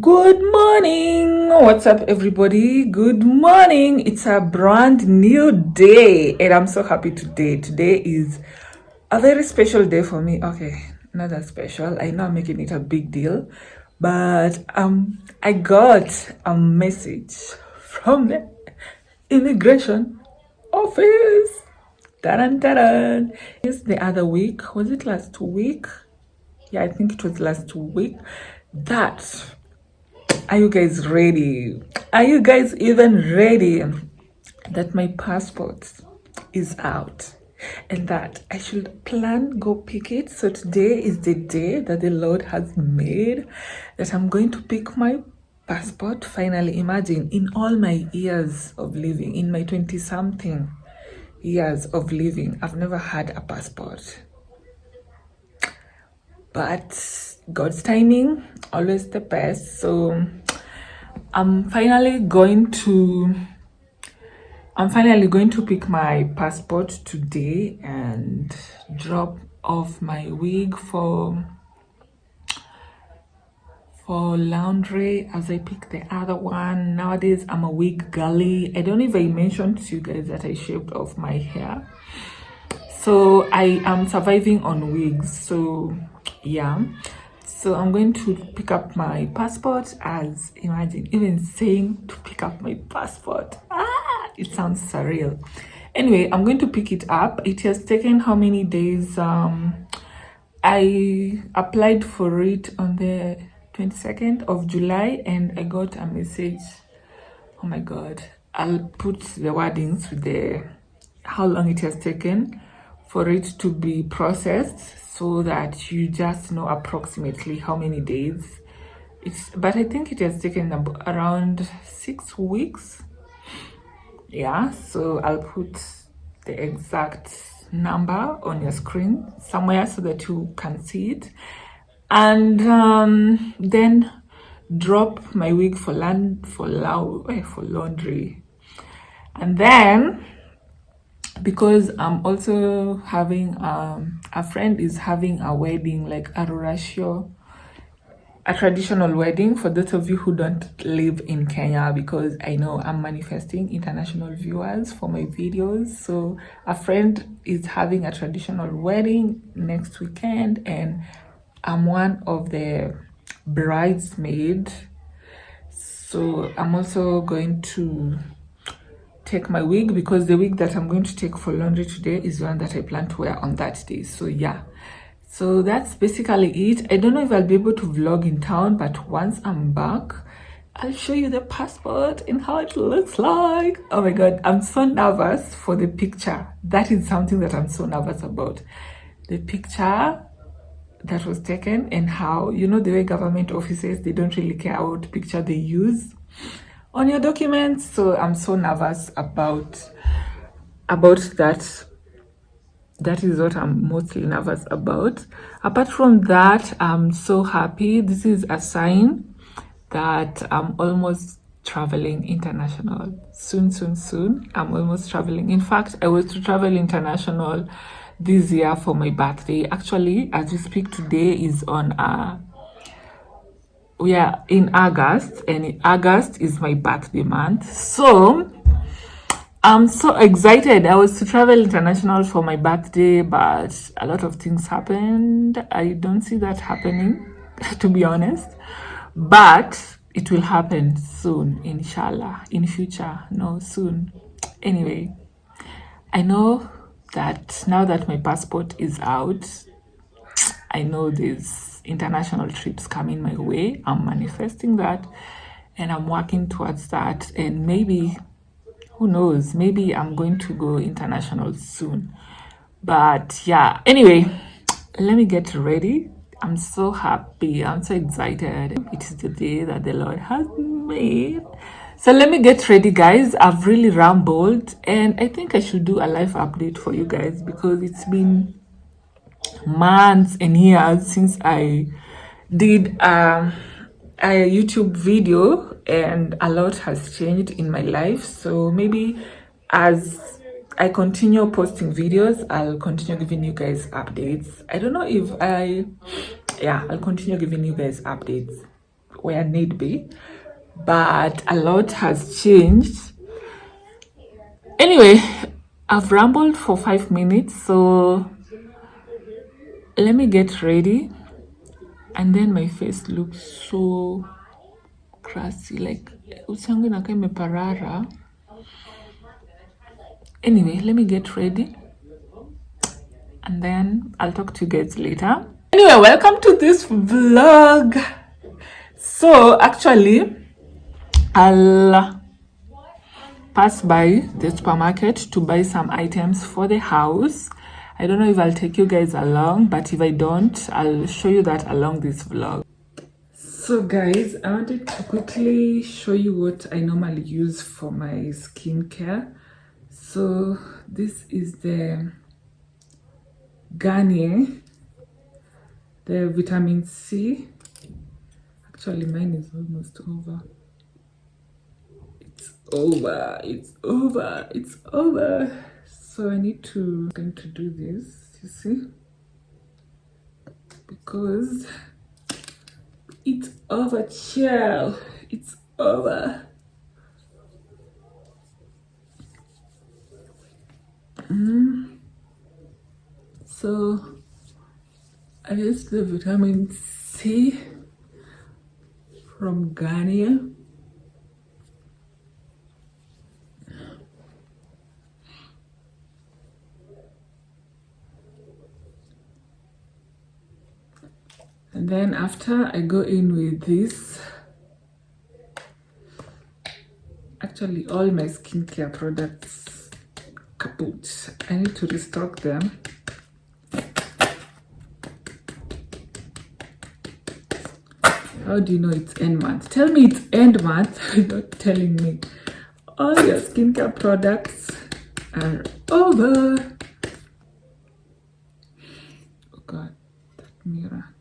Good morning. What's up, everybody? Good morning. It's a brand new day, and I'm so happy today. Today is a very special day for me. Okay, not that special. I know I'm making it a big deal, but I got a message from the immigration office. Taran taran. Yes, the other week. Was it last week? Yeah, I think it was last week. That Are you guys ready? Are you guys even ready that my passport is out and that I should plan go pick it? So today is the day that the Lord has made that I'm going to pick my passport finally. Imagine, in all my years of living, in my 20 something years of living, I've never had a passport. But God's timing, always the best. So I'm finally going to pick my passport today and drop off my wig for laundry as I pick the other one. Nowadays I'm a wig girly. I don't know if I mentioned to you guys that I shaved off my hair. So I am surviving on wigs. So yeah. So I'm going to pick up my passport. As imagine, even saying to pick up my passport. It sounds surreal. Anyway, I'm going to pick it up. It has taken how many days? I applied for it on the 22nd of July and I got a message. Oh my God. I'll put the wordings with how long it has taken for it to be processed, so that you just know approximately how many days but I think it has taken around 6 weeks. Yeah, so I'll put the exact number on your screen somewhere so that you can see it, and then drop my wig for laundry. And then, because I'm also having a friend is having a wedding, like a traditional wedding, for those of you who don't live in Kenya, because I know I'm manifesting international viewers for my videos. So a friend is having a traditional wedding next weekend and I'm one of the bridesmaids. So I'm also going to take my wig, because the wig that I'm going to take for laundry today is one that I plan to wear on that day. So yeah, so that's basically it. I don't know if I'll be able to vlog in town, but once I'm back, I'll show you the passport and how it looks like. Oh my God, I'm so nervous for the picture. That is something that I'm so nervous about. The picture that was taken, and how, you know, the way government offices, they don't really care what picture they use on your documents. So I'm so nervous about that. That is what I'm mostly nervous about. Apart from that, I'm so happy. This is a sign that I'm almost traveling international. Soon. I'm almost traveling. In fact, I was to travel international this year for my birthday. Actually, as we speak, today is on we are in August, and August is my birthday month. So I'm so excited. I was to travel international for my birthday, but a lot of things happened. I don't see that happening, to be honest. But it will happen soon, inshallah. In future, no, soon. Anyway, I know that now that my passport is out, I know there's international trips coming my way. I'm manifesting that and I'm working towards that. And maybe, who knows, maybe I'm going to go international soon. But yeah, anyway, let me get ready. I'm so happy. I'm so excited. It is the day that the Lord has made. So let me get ready, guys. I've really rambled and I think I should do a live update for you guys, because it's been months and years since I did a YouTube video, and a lot has changed in my life. So maybe as I continue posting videos, I'll continue giving you guys updates. I don't know if I'll continue giving you guys updates. where need be, but a lot has changed. Anyway, I've rambled for 5 minutes, so let me get ready. And then my face looks so crusty, like uso yangu inakaa imeparara. Anyway, let me get ready and then I'll talk to you guys later. Anyway, welcome to this vlog. So actually, I'll pass by the supermarket to buy some items for the house. I don't know if I'll take you guys along, but if I don't, I'll show you that along this vlog. So guys, I wanted to quickly show you what I normally use for my skincare. So this is the Garnier, the vitamin C. Actually, mine is almost over. It's over. So I need to going to do this, you see, because it's over, child. It's over. So I use the vitamin C from Garnier. And then after, I go in with this. Actually, all my skincare products kaput. I need to restock them. How do you know it's end month? Tell me it's end month. You're not telling me. All your skincare products are over. Oh God, that mirror.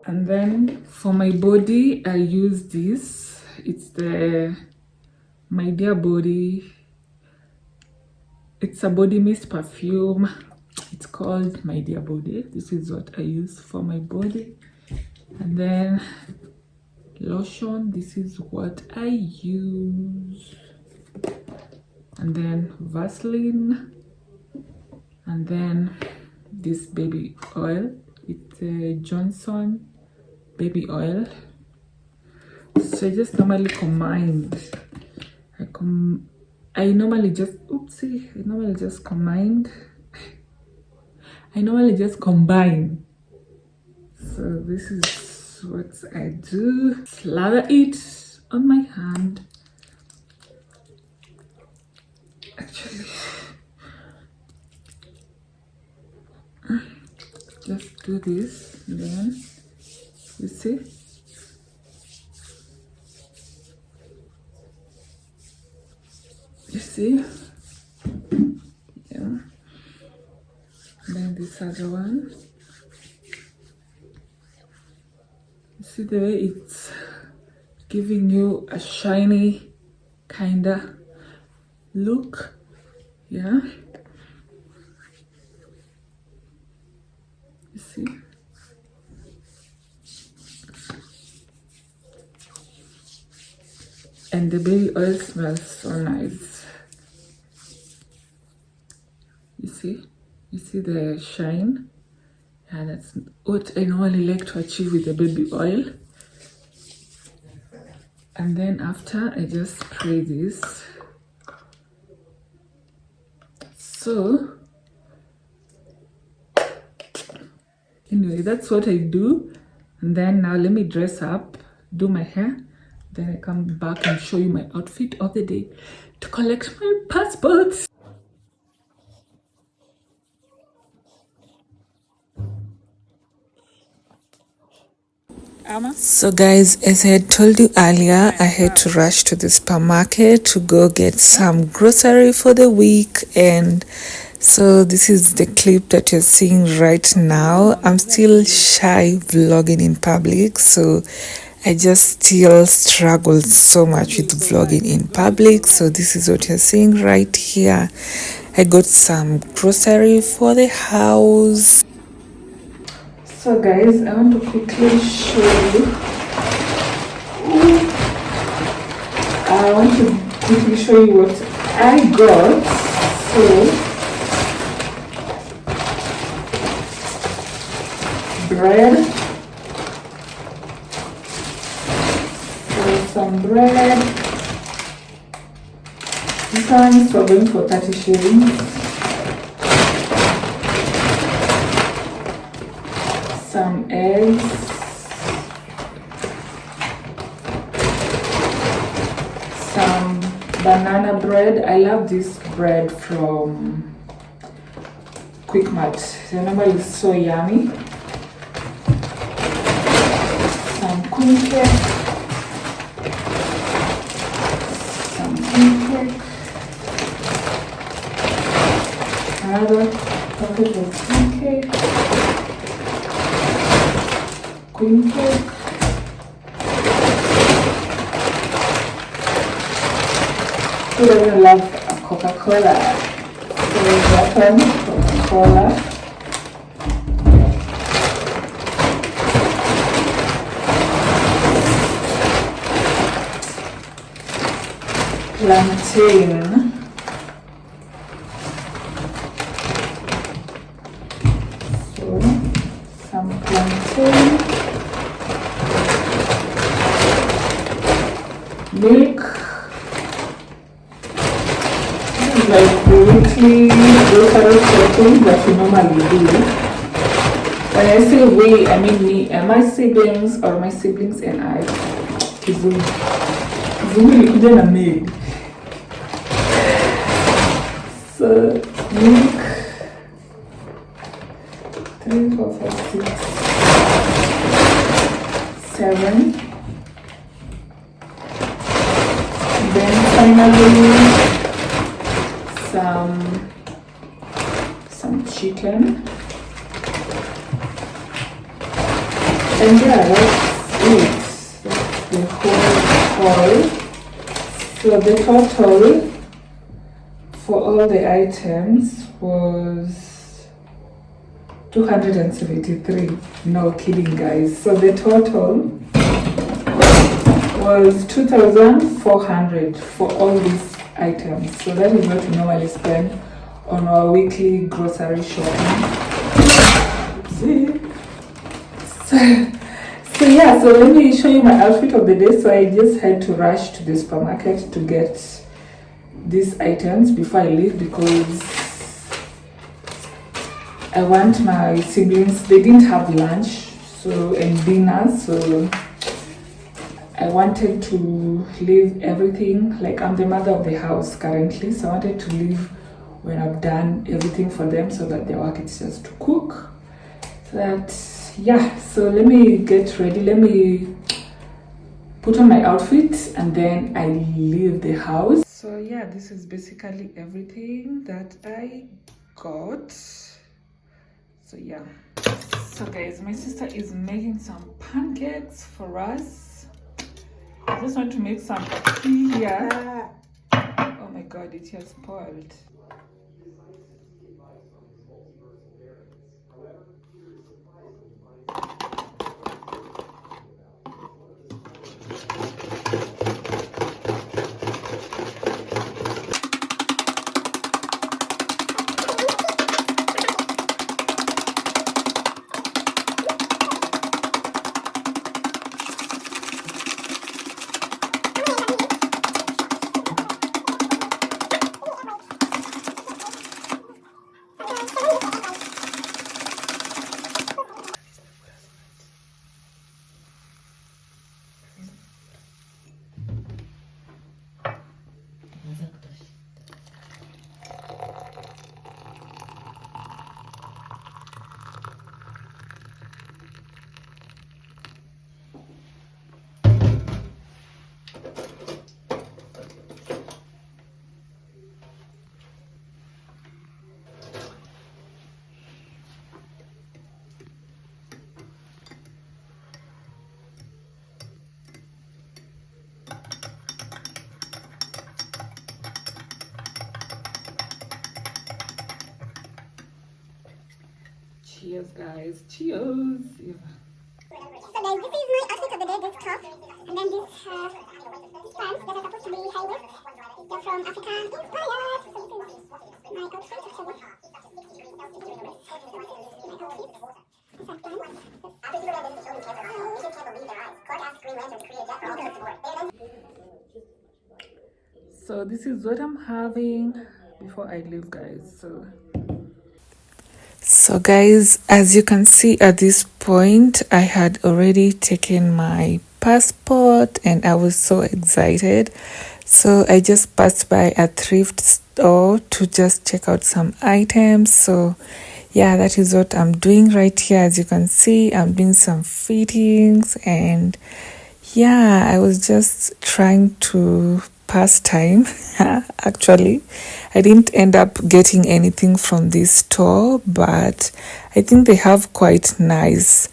And then for my body, I use this. It's the My Dear Body. It's a body mist perfume. It's called My Dear Body. This is what I use for my body. And then lotion. This is what I use. And then Vaseline. And then this baby oil. It's a Johnson baby oil. So I just normally combine. I normally just combine. So this is what I do. Slather it on my hand. Actually, just do this, and then you see. You see? Yeah. Then this other one. You see the way it's giving you a shiny kinda look? Yeah. You see? And the baby oil smells so nice. You see the shine? Yeah, that's what I normally like to achieve with the baby oil. And then after, I just spray this. So anyway, that's what I do. And then now let me dress up, do my hair. Then I come back and show you my outfit of the day to collect my passports. So guys, as I had told you earlier, I had to rush to the supermarket to go get some grocery for the week. And so this is the clip that you're seeing right now. I'm still shy vlogging in public, so I just still struggle so much with vlogging in public. So this is what you're seeing right here. I got some grocery for the house. So guys, I want to quickly show you. I want to quickly show you what I got. So bread. Some bread. This one is going for 30 shillings. Some eggs. Some banana bread. I love this bread from Quick Mart. The number is so yummy. Some queen cake. Another packet of queen cake, who doesn't love a Coca-Cola? So that one, Coca-Cola. Plantain. So some plantain. Milk. This is like the weekly grocery shopping that we normally do. When I say we, I mean me and my siblings, or my siblings and I. Kizungu ilikuja na maid. So milk, 3, 4, 5, 6, 7. Then finally some chicken. And yeah, that's it. That's the whole haul. So the total for all the items was 273. No kidding, guys. So the total was 2,400 for all these items. So that is what we normally spend on our weekly grocery shopping. See? So yeah, so let me show you my outfit of the day. So I just had to rush to the supermarket to get these items before I leave, because I want my siblings, they didn't have lunch and dinner, so I wanted to leave everything. Like, I'm the mother of the house currently, so I wanted to leave when I've done everything for them, so that their work is just to cook. So that, yeah, so let me get ready. Let me put on my outfit and then I leave the house. So yeah, this is basically everything that I got. So yeah. So guys, my sister is making some pancakes for us. I just want to make some tea here. Oh my god, it has spoiled. Cheers, guys. Cheers. Yeah. So guys, this is my outfit of the day, this top, and then this pants that are supposed to be high waist. They're from Africa inspired. So this is my outfit actually. So this is what I'm having before I leave, guys. So guys, as you can see at this point, I had already taken my passport and I was so excited. So I just passed by a thrift store to just check out some items. So yeah, that is what I'm doing right here. As you can see, I'm doing some fittings, and yeah, I was just trying to pass time. Actually, I didn't end up getting anything from this store, but I think they have quite nice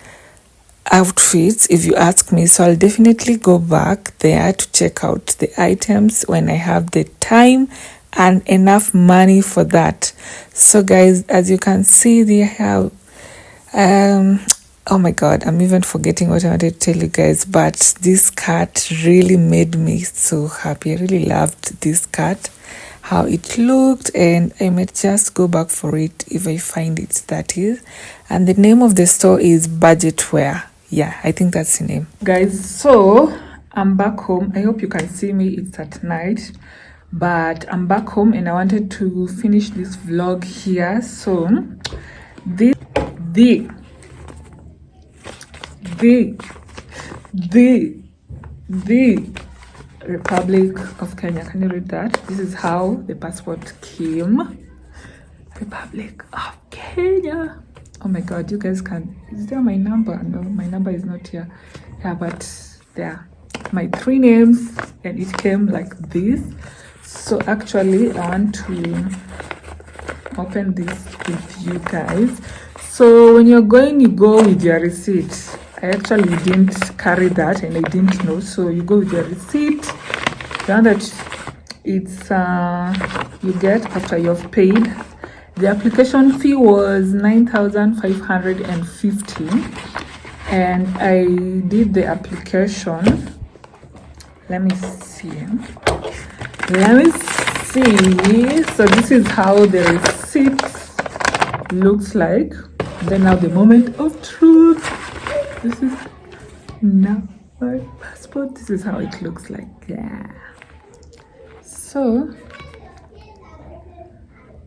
outfits if you ask me. So I'll definitely go back there to check out the items when I have the time and enough money for that. So guys, as you can see, they have oh my god, I'm even forgetting what I wanted to tell you guys, but this skirt really made me so happy. I really loved this skirt, how it looked, and I might just go back for it if I find it, that is. And the name of the store is Budget Wear. Yeah, I think that's the name. Guys, so I'm back home. I hope you can see me. It's at night, but I'm back home and I wanted to finish this vlog here. So the Republic of Kenya. Can you read that? This is how the passport came. Republic of Kenya. Oh my god, you guys can, is there my number? No, my number is not here. Yeah, but there, my 3 names, and it came like this. So actually I want to open this with you guys. So when you're going, you go with your receipt. I actually didn't carry that and I didn't know. So you go with your receipt. The one that it's you get after you've paid. The application fee was 9,550, and I did the application. Let me see. So this is how the receipt looks like. Then now the moment of truth. This is now my passport. This is how it looks like. Yeah. So,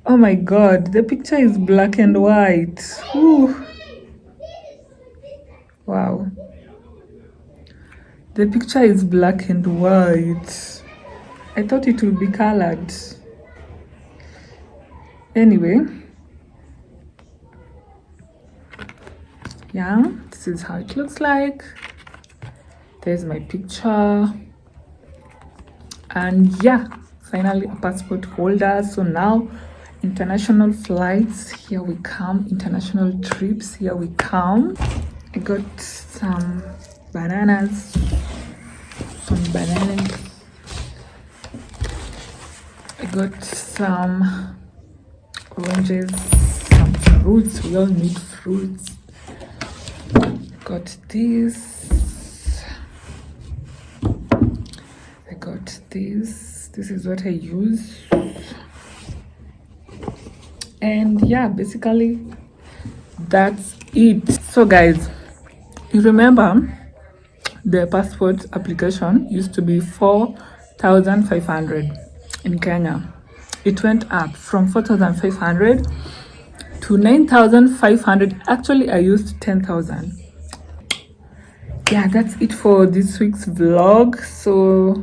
oh my god, the picture is black and white. Ooh. Wow. The picture is black and white. I thought it would be colored. Anyway. Yeah, this is how it looks like. There's my picture. And yeah, finally a passport holder. So now international flights, here we come. International trips, here we come. I got some bananas. I got some oranges, some fruits. We all need fruits. Got this. I got this. This is what I use. And yeah, basically that's it. So guys, you remember the passport application used to be 4,500 in Kenya. It went up from 4,500 to 9,500. Actually, I used 10,000. Yeah, that's it for this week's vlog. So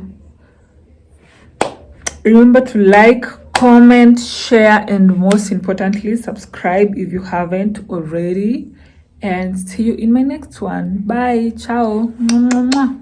remember to like, comment, share, and most importantly, subscribe if you haven't already. And see you in my next one. Bye. Ciao. Mwah, mwah, mwah.